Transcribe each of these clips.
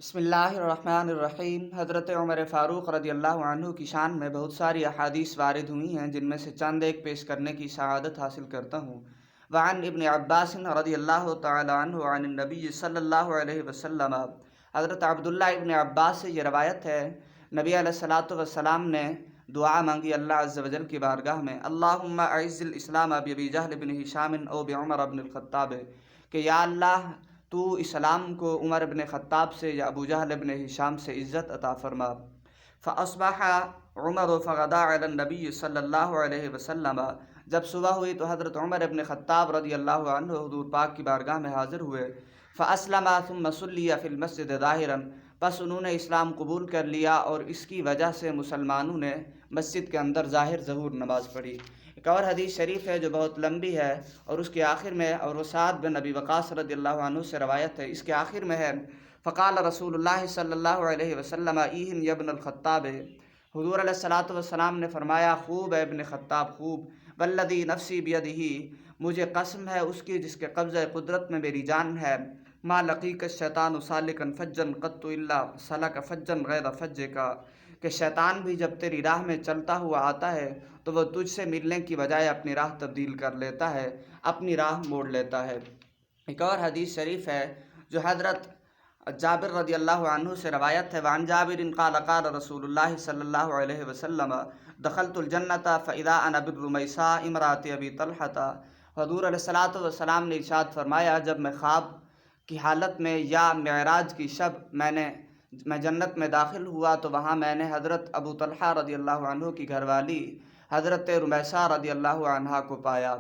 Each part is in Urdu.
بسم اللہ الرحمن الرحیم۔ حضرت عمر فاروق رضی اللہ عنہ کی شان میں بہت ساری احادیث وارد ہوئی ہیں، جن میں سے چند ایک پیش کرنے کی سعادت حاصل کرتا ہوں۔ وعن ابن عباس رضی اللہ تعالی عنہ عن النبی صلی اللہ علیہ وسلم، حضرت عبداللہ ابن عباس سے یہ روایت ہے، نبی علیہ الصلاۃ والسلام نے دعا مانگی اللہ عز و جل کی بارگاہ میں، اللہم اعز الاسلام بابی جہل بن ہشام او بعمر بن الخطاب، کہ یا اللہ تو اسلام کو عمر بن خطاب سے یا ابو جہل بن ہشام سے عزت عطا فرما۔ فاصبح عمر فغدا علی النبی صلی اللہ علیہ وسلم، جب صبح ہوئی تو حضرت عمر بن خطاب رضی اللہ عنہ حضور پاک کی بارگاہ میں حاضر ہوئے۔ فاسلم ثم صلی فی المسجد ظاہرا، پس انہوں نے اسلام قبول کر لیا اور اس کی وجہ سے مسلمانوں نے مسجد کے اندر ظاہر ظہور نماز پڑھی۔ ایک اور حدیث شریف ہے جو بہت لمبی ہے اور اس کے آخر میں، اور وہ سعد بن ابی وقاص رضی اللہ عنہ سے روایت ہے، اس کے آخر میں ہے، فقال رسول اللہ صلی اللہ علیہ وسلم ایہن یا ابن الخطاب، حضور علیہ الصلاۃ والسلام نے فرمایا خوب ہے ابن خطاب خوب، والذی نفسی بیدہ، مجھے قسم ہے اس کی جس کے قبضہ قدرت میں میری جان ہے، ما لقیک الشیطان سالکا فجا قط الا سلک فجا غیر فجک، کہ شیطان بھی جب تیری راہ میں چلتا ہوا آتا ہے تو وہ تجھ سے ملنے کی بجائے اپنی راہ تبدیل کر لیتا ہے، اپنی راہ موڑ لیتا ہے۔ ایک اور حدیث شریف ہے جو حضرت جابر رضی اللہ عنہ سے روایت ہے، وعن جابر قال قال رسول اللہ صلی اللہ علیہ وسلم دخلت الجنۃ فاذا انا بالرمیساء امرأۃ ابی طلحہ، حضور علیہ الصلاۃ والسلام نے ارشاد فرمایا، جب میں خواب کی حالت میں یا معراج کی شب میں جنت میں داخل ہوا تو وہاں میں نے حضرت ابو طلحہ رضی اللہ عنہ کی گھر والی حضرت رمیسہ رضی اللہ عنہا کو پایا۔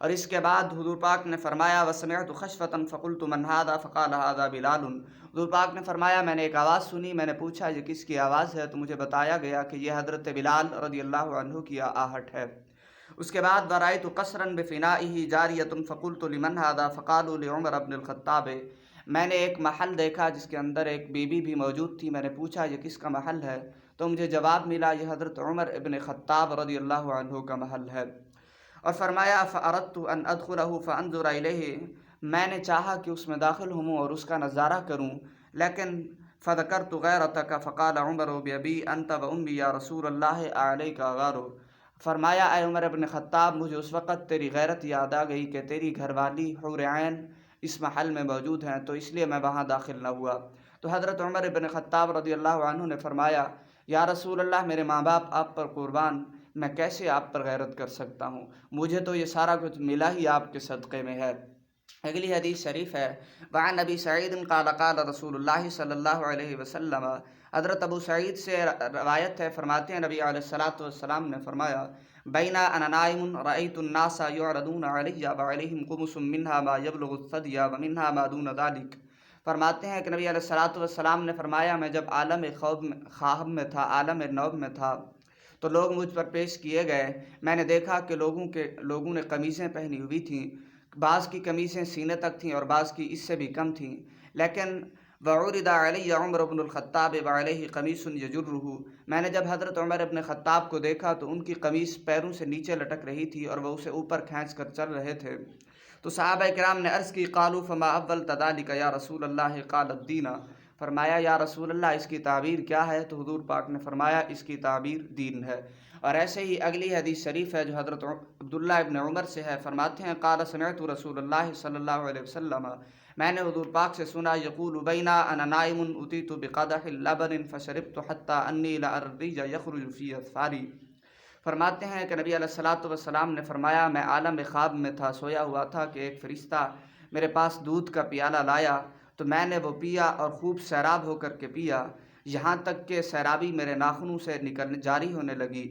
اور اس کے بعد حضور پاک نے فرمایا وسمعت خشفة فقلت من هذا فقال هذا بلال، حضور پاک نے فرمایا میں نے ایک آواز سنی، میں نے پوچھا یہ کس کی آواز ہے، تو مجھے بتایا گیا کہ یہ حضرت بلال رضی اللہ عنہ کی آہٹ ہے۔ اس کے بعد ورأیت قصرا بفنائه جاریة فقلت لمن هذا فقالوا لعمر بن الخطاب، میں نے ایک محل دیکھا جس کے اندر ایک بی بی بھی موجود تھی، میں نے پوچھا یہ کس کا محل ہے، تو مجھے جواب ملا یہ حضرت عمر ابن خطاب رضی اللہ عنہ کا محل ہے۔ اور فرمایا فأردت ان ادخلہ فانظر الیہ، میں نے چاہا کہ اس میں داخل ہوں اور اس کا نظارہ کروں، لیکن فذکرت غیرتک فقال عمر بأبی انت وأمی یا رسول اللہ علیک غار، فرمایا اے عمر ابن خطاب مجھے اس وقت تیری غیرت یاد آ گئی کہ تیری گھر والی حور عین اس محل میں موجود ہیں، تو اس لیے میں وہاں داخل نہ ہوا۔ تو حضرت عمر ابن خطاب رضی اللہ عنہ نے فرمایا یا رسول اللہ میرے ماں باپ آپ پر قربان، میں کیسے آپ پر غیرت کر سکتا ہوں، مجھے تو یہ سارا کچھ ملا ہی آپ کے صدقے میں ہے۔ اگلی حدیث شریف ہے، وعن ابی سعید قال قال رسول اللہ صلی اللہ علیہ وسلم، حضرت ابو سعید سے روایت ہے، فرماتے ہیں نبی علیہ الصلاۃ والسلام نے فرمایا بین انا نائم رأیت الناس یعرضون علی وعلیہم قمص منها ما یبلغ الثدی ومنها ما دون ذلک، فرماتے ہیں کہ نبی علیہ الصلاۃ والسلام نے فرمایا میں جب عالم خواب میں تھا، عالم نوم میں تھا، تو لوگ مجھ پر پیش کیے گئے، میں نے دیکھا کہ لوگوں نے قمیصیں پہنی ہوئی تھیں، بعض کی قمیصیں سینے تک تھیں اور بعض کی اس سے بھی کم تھیں، لیکن وعرض علی عمر بن الخطاب وعلیہ قمیص یجرہ، میں نے جب حضرت عمر ابن خطاب کو دیکھا تو ان کی قمیص پیروں سے نیچے لٹک رہی تھی اور وہ اسے اوپر کھینچ کر چل رہے تھے۔ تو صحابہ کرام نے عرض کی قالوا فما اولت ذلک یا رسول اللہ قال الدین، فرمایا یا رسول اللہ اس کی تعبیر کیا ہے، تو حضور پاک نے فرمایا اس کی تعبیر دین ہے۔ اور ایسے ہی اگلی حدیث شریف ہے جو حضرت عبداللہ ابن عمر سے ہے، فرماتے ہیں قال سمعت رسول اللہ صلی اللہ علیہ وسلم، میں نے حضور پاک سے سنا یقول بین انا نائم اتیت بقدح لبن فشربت حتی انی لأری الریج یخرج فی اظفاری، فرماتے ہیں کہ نبی علیہ الصلاۃ والسلام نے فرمایا میں عالم خواب میں تھا، سویا ہوا تھا کہ ایک فرشتہ میرے پاس دودھ کا پیالہ لایا تو میں نے وہ پیا اور خوب سیراب ہو کر کے پیا، یہاں تک کہ سیرابی میرے ناخنوں سے جاری ہونے لگی۔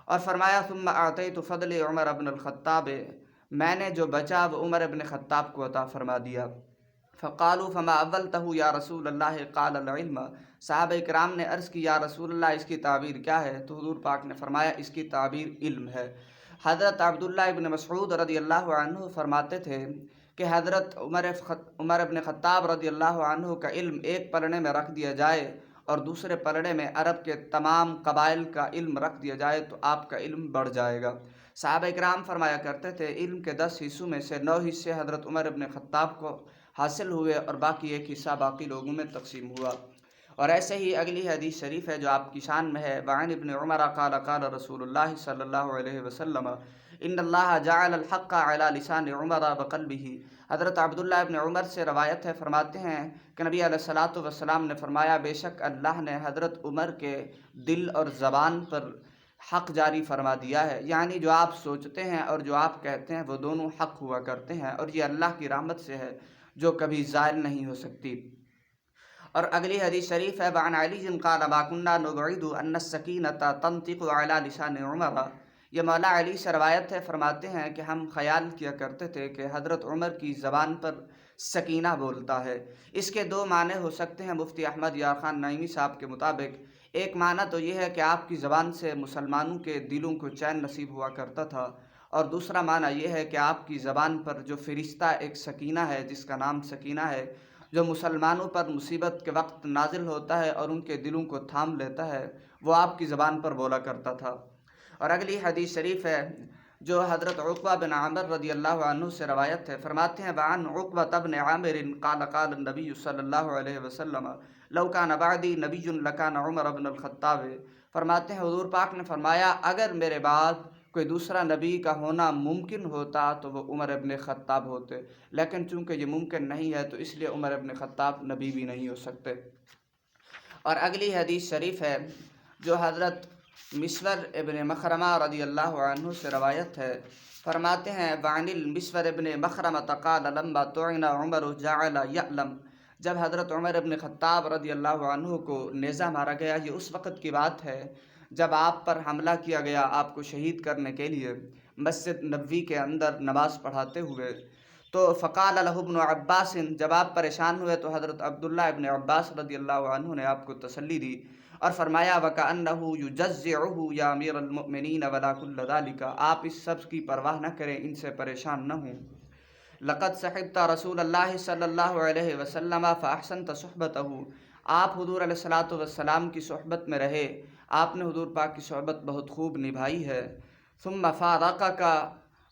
اور فرمایا ثم اعطیت فضل عمر بن الخطاب، میں نے جو بچا وہ عمر بن خطاب کو عطا فرما دیا۔ فقالوا فما اولتہ یا رسول اللہ قال العلم، صحابہ کرام نے عرض کی یا رسول اللہ اس کی تعبیر کیا ہے، تو حضور پاک نے فرمایا اس کی تعبیر علم ہے۔ حضرت عبداللہ ابن مسعود رضی اللہ عنہ فرماتے تھے کہ حضرت عمر ابن خطاب رضی اللہ عنہ کا علم ایک پلڑے میں رکھ دیا جائے اور دوسرے پلڑے میں عرب کے تمام قبائل کا علم رکھ دیا جائے تو آپ کا علم بڑھ جائے گا۔ صحابہ کرام فرمایا کرتے تھے علم کے 10 حصوں میں سے 9 حصے حضرت عمر ابن خطاب کو حاصل ہوئے اور باقی ایک حصہ باقی لوگوں میں تقسیم ہوا۔ اور ایسے ہی اگلی حدیث شریف ہے جو آپ کی شان میں ہے، وعن ابن عمر قال قال رسول اللہ صلی اللہ علیہ وسلم ان اللہ جعل الحق علی لسان عمر بقلبہ۔ حضرت عبداللہ ابن عمر سے روایت ہے، فرماتے ہیں کہ نبی علیہ الصلاۃ والسلام نے فرمایا، بے شک اللہ نے حضرت عمر کے دل اور زبان پر حق جاری فرما دیا ہے، یعنی جو آپ سوچتے ہیں اور جو آپ کہتے ہیں وہ دونوں حق ہوا کرتے ہیں، اور یہ اللہ کی رحمت سے ہے جو کبھی زائل نہیں ہو سکتی۔ اور اگلی حدیث شریف ہے، وعن علی قال ما كنا نبعد ان السکینۃ تنطق علی لسان عمر۔ یہ مولا علی سے روایت ہے، فرماتے ہیں کہ ہم خیال کیا کرتے تھے کہ حضرت عمر کی زبان پر سکینہ بولتا ہے۔ اس کے دو معنی ہو سکتے ہیں مفتی احمد یار خان نعیمی صاحب کے مطابق۔ ایک معنی تو یہ ہے کہ آپ کی زبان سے مسلمانوں کے دلوں کو چین نصیب ہوا کرتا تھا، اور دوسرا معنی یہ ہے کہ آپ کی زبان پر جو فرشتہ ایک سکینہ ہے جس کا نام سکینہ ہے، جو مسلمانوں پر مصیبت کے وقت نازل ہوتا ہے اور ان کے دلوں کو تھام لیتا ہے، وہ آپ کی زبان پر بولا کرتا تھا۔ اور اگلی حدیث شریف ہے جو حضرت عقبہ بن عامر رضی اللہ عنہ سے روایت ہے، فرماتے ہیں وعن عقبہ بن عامر قال قال النبی صلی اللہ علیہ وسلم لو کان بعدی نبی لکان عمر بن الخطاب۔ فرماتے ہیں حضور پاک نے فرمایا، اگر میرے بعد کوئی دوسرا نبی کا ہونا ممکن ہوتا تو وہ عمر ابن خطاب ہوتے، لیکن چونکہ یہ ممکن نہیں ہے تو اس لیے عمر ابن خطاب نبی بھی نہیں ہو سکتے۔ اور اگلی حدیث شریف ہے جو حضرت مسور ابن مخرمہ رضی اللہ عنہ سے روایت ہے، فرماتے ہیں وعن المسور ابن مخرمہ قال لما طعن عمر جعل یعلم۔ جب حضرت عمر ابن خطاب رضی اللہ عنہ کو نیزہ مارا گیا، یہ اس وقت کی بات ہے جب آپ پر حملہ کیا گیا آپ کو شہید کرنے کے لیے مسجد نبوی کے اندر نماز پڑھاتے ہوئے، تو فقال له ابن عباس، جب آپ پریشان ہوئے تو حضرت عبداللہ ابن عباس رضی اللہ عنہ نے آپ کو تسلی دی اور فرمایا وَكَأَنَّهُ يُجَزِّعُهُ يَا أَمِيرَ الْمُؤْمِنِينَ وَلَا كُلَّ ذَلِكَ، آپ اس سب کی پرواہ نہ کریں، ان سے پریشان نہ ہوں۔ لقد صحبت رسول اللہ صلی اللہ علیہ وسلم فاحسنت صحبته، آپ حضور علیہ الصلاۃ والسلام کی صحبت میں رہے، آپ نے حضور پاک کی صحبت بہت خوب نبھائی ہے۔ ثم فارقک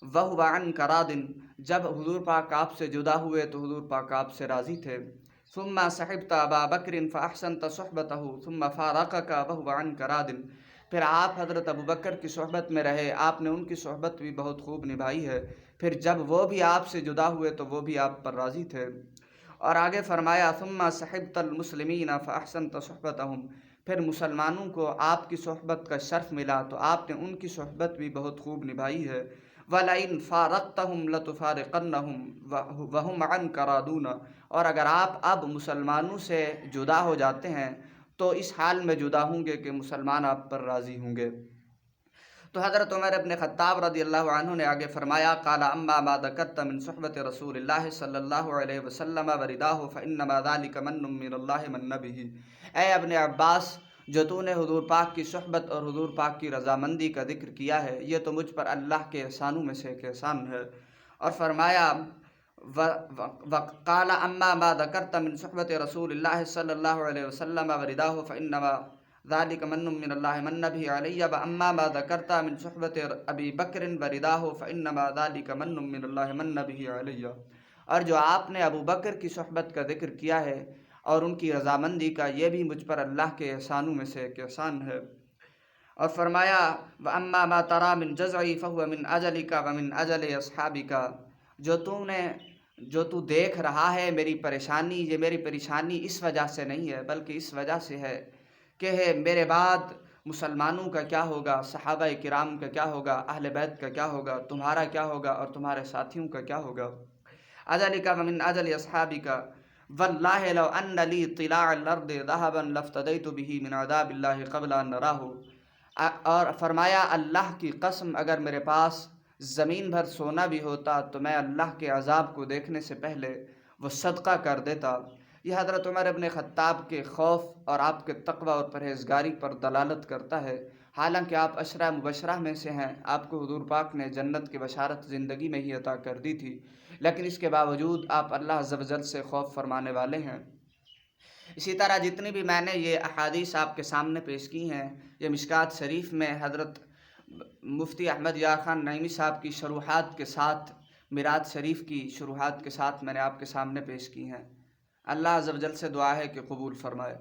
وهو عنک راض، جب حضور پاک آپ سے جدا ہوئے تو حضور پاک آپ سے راضی تھے۔ ثم صحبت ابا بکر فاحسنت صحبته ثم فارقک وهو عنک راض، پھر آپ حضرت ابو بکر کی صحبت میں رہے، آپ نے ان کی صحبت بھی بہت خوب نبھائی ہے، پھر جب وہ بھی آپ سے جدا ہوئے تو وہ بھی آپ پر راضی تھے۔ اور آگے فرمایا ثم صحبت المسلمین فاحسنت صحبتهم، پھر مسلمانوں کو آپ کی صحبت کا شرف ملا تو آپ نے ان کی صحبت بھی بہت خوب نبھائی ہے۔ وَلَئِنْ فَارَقْتَهُمْ لَتُفَارِقَنَّهُمْ وَهُمْ عَنْكَ رَاضُونَ، اور اگر آپ اب مسلمانوں سے جدا ہو جاتے ہیں تو اس حال میں جدا ہوں گے کہ مسلمان آپ پر راضی ہوں گے۔ تو حضرت عمر ابن خطاب رضی اللہ عنہ نے آگے فرمایا قال اما ما ذکرت من صحبت رسول اللہ صلی اللہ علیہ وسلم ورداہ فانما ذلک من من اللہ من به۔ اے ابن عباس، جو تو نے حضور پاک کی صحبت اور حضور پاک کی رضامندی کا ذکر کیا ہے، یہ تو مجھ پر اللہ کے احسانوں میں سے ایک احسان ہے۔ اور فرمایا وقال اما ما ذکرت من صحبت رسول اللہ صلی اللہ علیہ وسلم ورداہ فانما ذلك من من اللہ من به علی واما ما ذکرت من صحبت ابی بکر ورداہ فانما ذلك من من اللہ من به علی، اور جو آپ نے ابو بکر کی صحبت کا ذکر کیا ہے اور ان کی رضامندی کا، یہ بھی مجھ پر اللہ کے احسانوں میں سے ایک احسان ہے۔ اور فرمایا واما ما ترى من جزعی فهو من اجلک ومن اجل اصحابک، جو تو دیکھ رہا ہے میری پریشانی، یہ میری پریشانی اس وجہ سے نہیں ہے بلکہ اس وجہ سے ہے کہ میرے بعد مسلمانوں کا کیا ہوگا، صحابہ کرام کا کیا ہوگا، اہل بیت کا کیا ہوگا، تمہارا کیا ہوگا اور تمہارے ساتھیوں کا کیا ہوگا۔ اجلک ومن اجل اصحابک واللہ لو ان لی طلاع الارض ذهبا لافتدیت به من عذاب اللہ قبل ان نراہ، اور فرمایا اللہ کی قسم اگر میرے پاس زمین بھر سونا بھی ہوتا تو میں اللہ کے عذاب کو دیکھنے سے پہلے وہ صدقہ کر دیتا۔ یہ حضرت عمر ابن خطاب کے خوف اور آپ کے تقوی اور پرہیزگاری پر دلالت کرتا ہے، حالانکہ آپ عشرہ مبشرہ میں سے ہیں، آپ کو حضور پاک نے جنت کی بشارت زندگی میں ہی عطا کر دی تھی، لیکن اس کے باوجود آپ اللہ عز و جل سے خوف فرمانے والے ہیں۔ اسی طرح جتنی بھی میں نے یہ احادیث آپ کے سامنے پیش کی ہیں، یہ مشکات شریف میں حضرت مفتی احمد یار خان نعیمی صاحب کی شروحات کے ساتھ میراث شریف کی شروحات کے ساتھ میں نے آپ کے سامنے پیش کی ہیں۔ اللہ عز و جل سے دعا ہے کہ قبول فرمائے۔